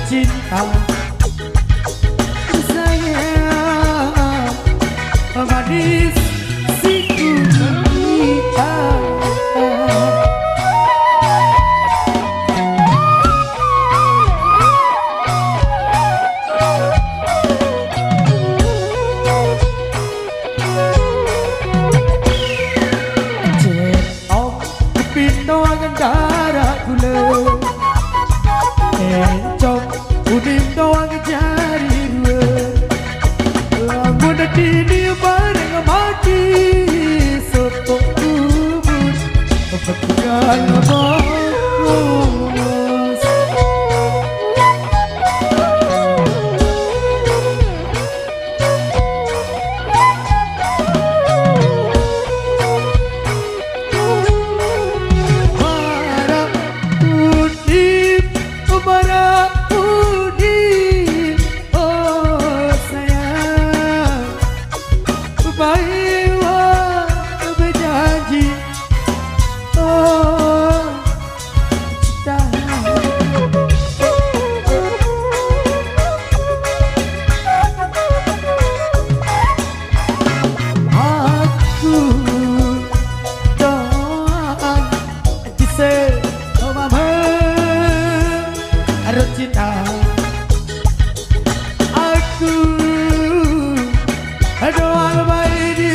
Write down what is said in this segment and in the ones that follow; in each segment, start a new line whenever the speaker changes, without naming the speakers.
cinta sayang manis siku kita cetok pintu darah gula encok udim doang jari dua lagu dini bareng mati sepok kubur kepetugan bos marah udim marah udim oh sayang baiklah berjanji oh cinta aku doang bisa mama harus cinta aku doang baik di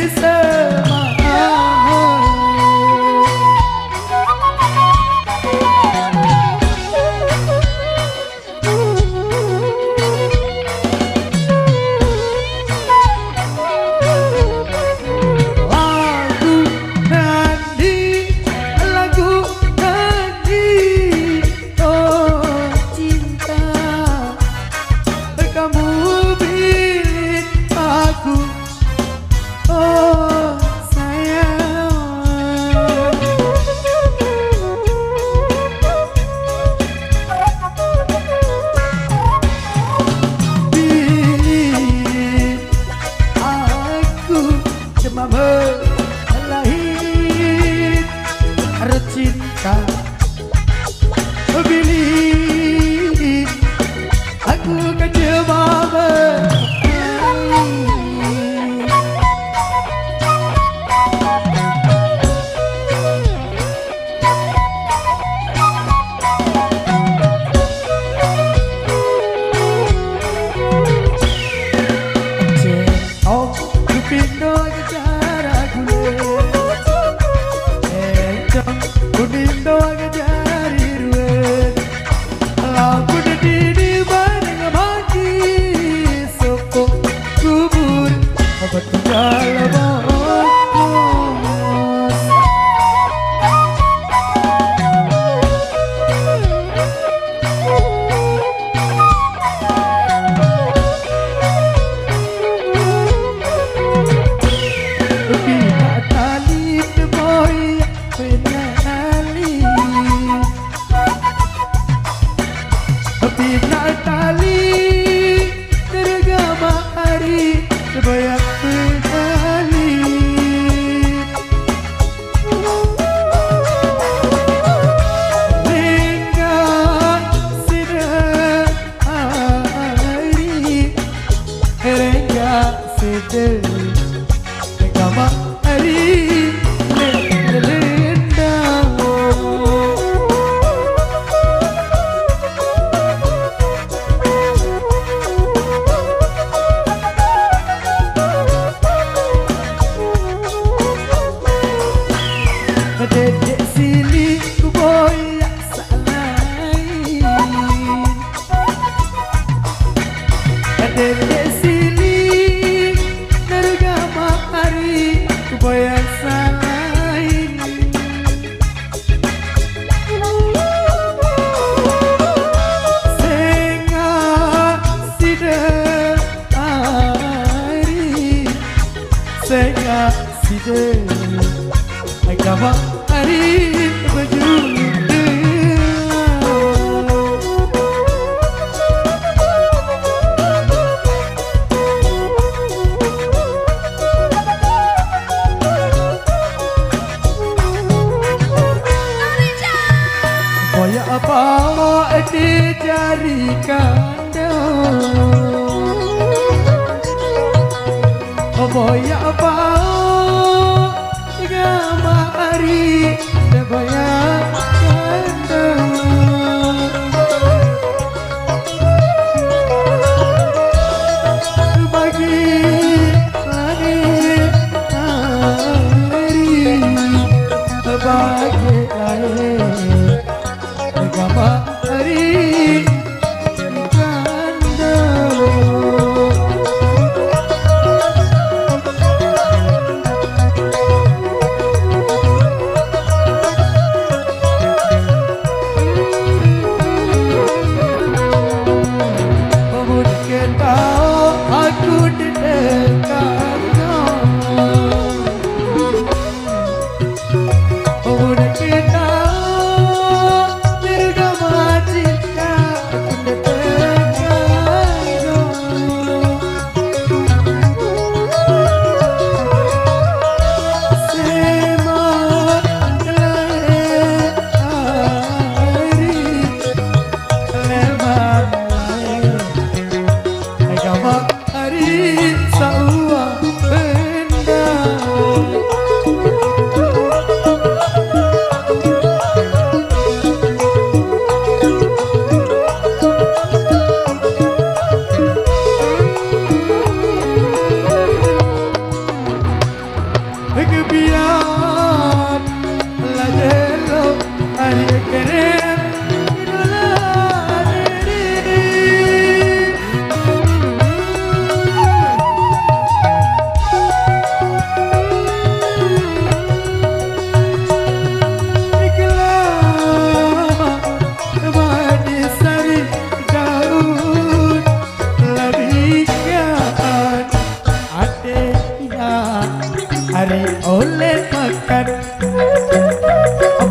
lagu nadi oh cinta kamu pilih aku oh sayang pilih aku cuma melahir harus cinta pilih aku kan cuma pindo cara gule encong unindo jari ruwe lagu dini bareng mati sepok kubur obat tinggal bos Bina tali tergama hari sebanyak berkali Lenggan sedang hari Lenggan sedang tergama hari dedek sini ku boyak salahin dedek sini di jari kandang boya bau tiga hari boya kandang bagi langit hari bagi langit tiga hari hari oleh makan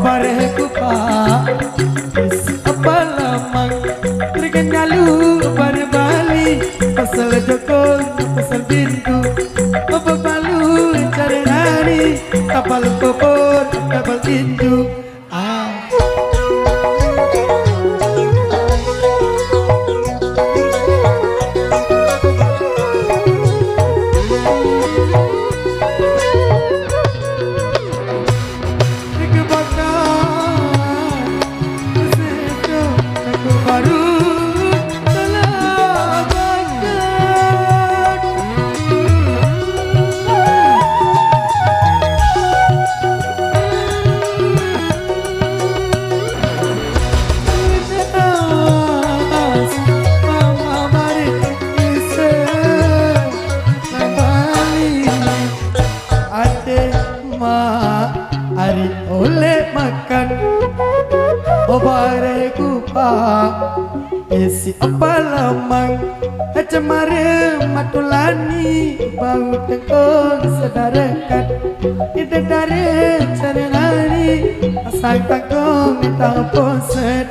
bareh kupa isi apa lamang terkenyalu bareh Bali pasal jokol pasal bintu apa balu cari nari kapal kopor kapal tinju hari oleh makan bareh kupa isi apa lamang cemare matulani bau tekong sedarakan ide dari cari nari asal takong minta poset